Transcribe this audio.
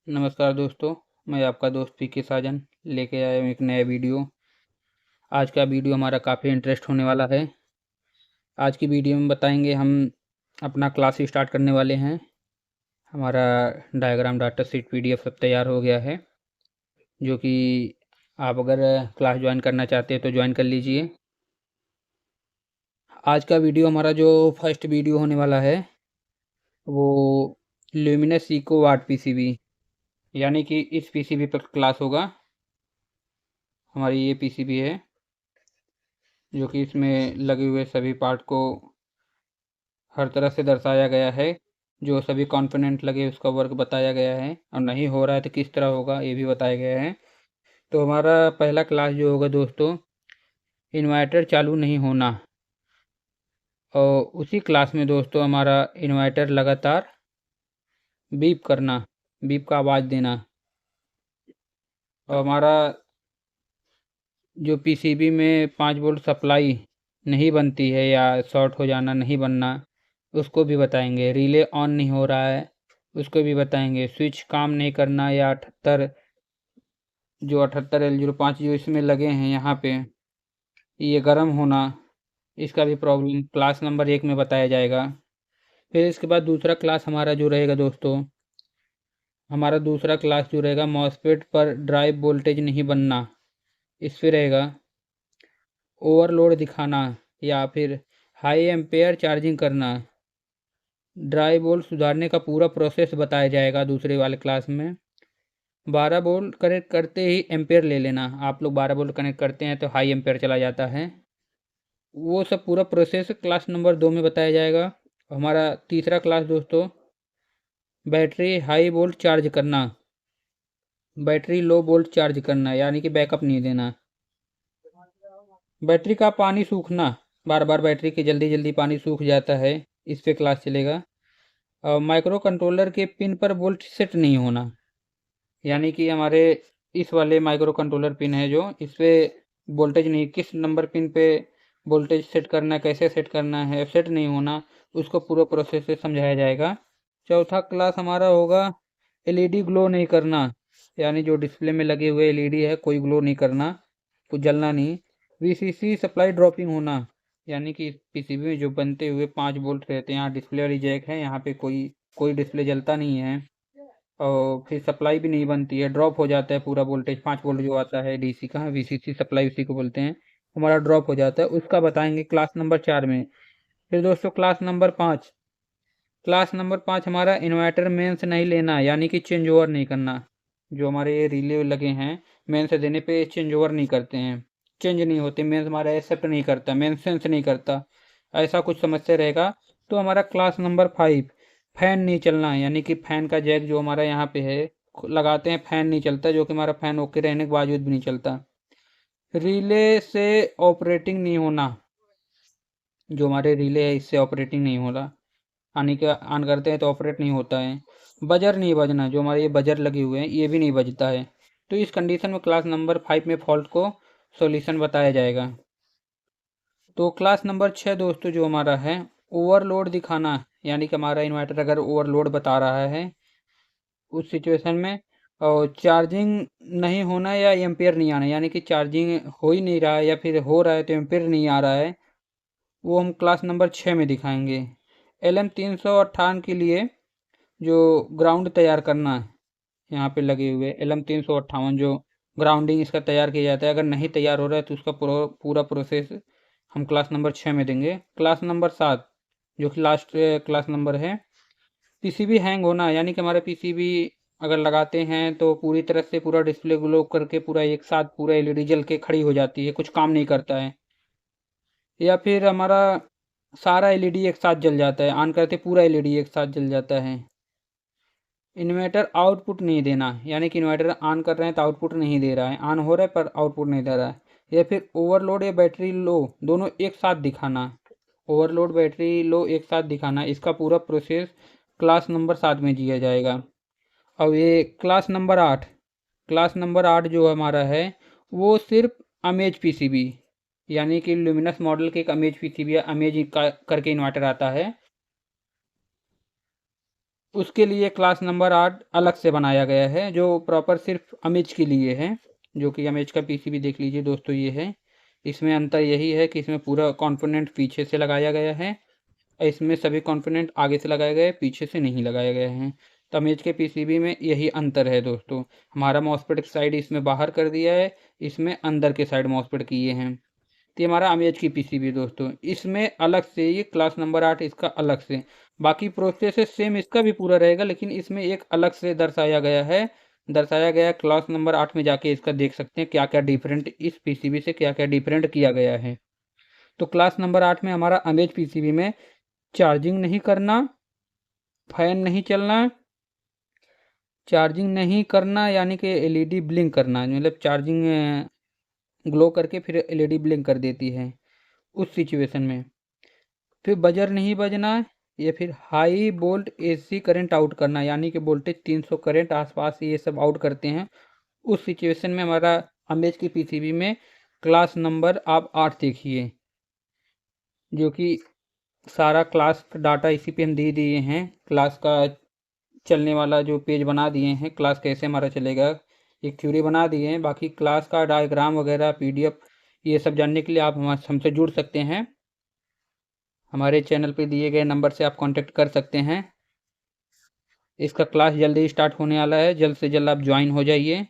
नमस्कार दोस्तों। मैं आपका दोस्त पीके साजन लेके आया हूँ एक नया वीडियो। आज का वीडियो हमारा काफ़ी इंटरेस्ट होने वाला है। आज की वीडियो में बताएंगे हम अपना क्लास स्टार्ट करने वाले हैं। हमारा डायग्राम डाटा शीट पीडीएफ सब तैयार हो गया है, जो कि आप अगर क्लास ज्वाइन करना चाहते हैं तो ज्वाइन कर लीजिए। आज का वीडियो हमारा जो फर्स्ट वीडियो होने वाला है वो ल्यूमिनस इको वाट पीसीबी, यानी कि इस पीसीबी पर क्लास होगा। हमारी ये पीसीबी है जो कि इसमें लगे हुए सभी पार्ट को हर तरह से दर्शाया गया है। जो सभी कंपोनेंट लगे उसका वर्क बताया गया है, और नहीं हो रहा है तो किस तरह होगा ये भी बताया गया है। तो हमारा पहला क्लास जो होगा दोस्तों, इन्वर्टर चालू नहीं होना। और उसी क्लास में दोस्तों हमारा इन्वर्टर लगातार बीप करना, बीप का आवाज़ देना। और हमारा जो पीसीबी में 5 वोल्ट सप्लाई नहीं बनती है या शॉर्ट हो जाना, नहीं बनना, उसको भी बताएंगे। रिले ऑन नहीं हो रहा है उसको भी बताएंगे। स्विच काम नहीं करना या 78L05 जो इसमें लगे हैं यहाँ पे, ये गर्म होना, इसका भी प्रॉब्लम क्लास नंबर 1 में बताया जाएगा। फिर इसके बाद दूसरा क्लास हमारा जो रहेगा दोस्तों, हमारा दूसरा क्लास जो रहेगा मॉसफेट पर ड्राइव वोल्टेज नहीं बनना, इस पे रहेगा। ओवरलोड दिखाना या फिर हाई एम्पेयर चार्जिंग करना, ड्राई वोल्ट सुधारने का पूरा प्रोसेस बताया जाएगा दूसरे वाले क्लास में। 12 वोल्ट कनेक्ट करते ही एम्पेयर ले लेना। आप लोग 12 वोल्ट कनेक्ट करते हैं तो हाई एम्पेयर चला जाता है। वो सब पूरा प्रोसेस क्लास नंबर 2 में बताया जाएगा। हमारा तीसरा क्लास दोस्तों, बैटरी हाई वोल्ट चार्ज करना, बैटरी लो वोल्ट चार्ज करना, यानी कि बैकअप नहीं देना। बैटरी का पानी सूखना, बार बार बैटरी के जल्दी जल्दी पानी सूख जाता है, इस पे क्लास चलेगा। और माइक्रो कंट्रोलर के पिन पर वोल्ट सेट नहीं होना, यानी कि हमारे इस वाले माइक्रो कंट्रोलर पिन है जो, इस पे वोल्टेज नहीं, किस नंबर पिन पे वोल्टेज सेट करना है, कैसे सेट करना है, सेट नहीं होना, उसको पूरा प्रोसेस से समझाया जाएगा। चौथा क्लास हमारा होगा एलईडी ग्लो नहीं करना, यानी जो डिस्प्ले में लगे हुए एलईडी है कोई ग्लो नहीं करना, कुछ जलना नहीं। वीसीसी सप्लाई ड्रॉपिंग होना, यानी कि पीसीबी में जो बनते हुए 5 वोल्ट रहते हैं, यहाँ डिस्प्ले वाली जैक है, यहाँ पे कोई कोई डिस्प्ले जलता नहीं है। और फिर सप्लाई भी नहीं बनती है, ड्रॉप हो जाता है पूरा वोल्टेज। 5 वोल्ट जो आता है डीसी का, वीसीसी सप्लाई उसी को बोलते हैं, हमारा ड्रॉप हो जाता है, उसका बताएंगे क्लास नंबर 4 में। फिर दोस्तों क्लास नंबर 5 हमारा इन्वर्टर मेन से नहीं लेना, यानी कि चेंज ओवर नहीं करना। जो हमारे ये रिले लगे हैं, मेन से देने पे चेंज ओवर नहीं करते हैं, चेंज नहीं होते, मेन हमारा एक्सेप्ट नहीं करता, मेन सेंस नहीं करता, ऐसा कुछ समस्या रहेगा। तो हमारा क्लास नंबर 5, फैन नहीं चलना, यानी कि फैन का जैक जो हमारा यहाँ पे है लगाते हैं, फैन नहीं चलता, जो कि हमारा फैन ओके रहने के बावजूद भी नहीं चलता। रिले से ऑपरेटिंग नहीं होना, जो हमारे रिले है इससे ऑपरेटिंग नहीं हो रहा, आने के ऑन करते हैं तो ऑपरेट नहीं होता है। बजर नहीं बजना, जो हमारे ये बजर लगे हुए हैं ये भी नहीं बजता है। तो इस कंडीशन में क्लास नंबर 5 में फॉल्ट को सॉल्यूशन बताया जाएगा। तो क्लास नंबर 6 दोस्तों जो हमारा है, ओवरलोड दिखाना, यानी कि हमारा इन्वर्टर अगर ओवरलोड बता रहा है उस सिचुएशन में, और चार्जिंग नहीं होना या एम्पेयर नहीं आना, यानी कि चार्जिंग हो ही नहीं रहा है या फिर हो रहा है तो एम्पेयर नहीं आ रहा है, वो हम क्लास नंबर 6 में दिखाएंगे। LM358 के लिए जो ग्राउंड तैयार करना है, यहाँ पे लगे हुए LM358 जो ग्राउंडिंग इसका तैयार किया जाता है, अगर नहीं तैयार हो रहा है तो उसका पूरा प्रोसेस हम क्लास नंबर 6 में देंगे। क्लास नंबर 7 जो कि लास्ट क्लास नंबर है, पीसीबी हैंग होना, यानी कि हमारे पीसीबी अगर लगाते हैं तो पूरी तरह से पूरा डिस्प्ले ग्लो करके पूरा एक साथ पूरा एलईडी जल के खड़ी हो जाती है, कुछ काम नहीं करता है। या फिर हमारा सारा एलईडी एक साथ जल जाता है, ऑन करते पूरा एलईडी एक साथ जल जाता है। इन्वर्टर आउटपुट नहीं देना, यानी कि इन्वर्टर ऑन कर रहे हैं तो आउटपुट नहीं दे रहा है, ऑन हो रहा है पर आउटपुट नहीं दे रहा है। या फिर ओवरलोड या बैटरी लो दोनों एक साथ दिखाना, ओवरलोड बैटरी लो एक साथ दिखाना, इसका पूरा प्रोसेस क्लास नंबर 7 में दिया जाएगा। अब ये क्लास नंबर 8 जो हमारा है वो सिर्फ अमेज पीसीबी, यानी कि ल्यूमिनस मॉडल के एक अमेज पीसीबी, अमेज का करके इन्वर्टर आता है। उसके लिए क्लास नंबर 8 अलग से बनाया गया है, जो प्रॉपर सिर्फ अमेज के लिए है, जो कि अमेज का पीसीबी देख लीजिए दोस्तों ये है। इसमें अंतर यही है कि इसमें पूरा कंपोनेंट पीछे से लगाया गया है, इसमें सभी कंपोनेंट आगे से लगाए गए, पीछे से नहीं लगाए गए हैं। तो अमेज के पीसीबी में यही अंतर है दोस्तों। हमारा मॉसफेट साइड इसमें बाहर कर दिया है, इसमें अंदर के साइड मॉसफेट किए हैं। तो ये हमारा अमेज की पीसीबी दोस्तों। इसमें अलग से ये क्लास नंबर 8 इसका अलग से, बाकी प्रोसेस सेम इसका भी पूरा रहेगा, लेकिन इसमें एक अलग से दर्शाया गया क्लास नंबर 8 में जाके इसका देख सकते हैं क्या क्या डिफरेंट इस पीसीबी से क्या क्या डिफरेंट किया गया है। तो क्लास नंबर 8 में हमारा अमेज पीसीबी में चार्जिंग नहीं करना, फैन नहीं चलना, चार्जिंग नहीं करना यानी कि एलईडी ब्लिंक करना, मतलब चार्जिंग ग्लो करके फिर एलईडी ब्लिंक कर देती है उस सिचुएशन में। फिर बजर नहीं बजना, या फिर high volt AC current out करना, यानी कि वोल्टेज 300 करंट आसपास ये सब आउट करते हैं। उस सिचुएशन में हमारा अमेज की पीसीबी में क्लास नंबर आप 8 देखिए, जो कि सारा क्लास का डाटा इसी पे हम दे दिए हैं। क्लास का चलने वाला जो पेज बना दिए हैं, क्लास कैसे हमारा चलेगा एक थ्योरी बना दिए हैं। बाकी क्लास का डायग्राम वगैरह पीडीएफ ये सब जानने के लिए आप हमसे जुड़ सकते हैं। हमारे चैनल पे दिए गए नंबर से आप कांटेक्ट कर सकते हैं। इसका क्लास जल्दी स्टार्ट होने वाला है, जल्द से जल्द आप ज्वाइन हो जाइए।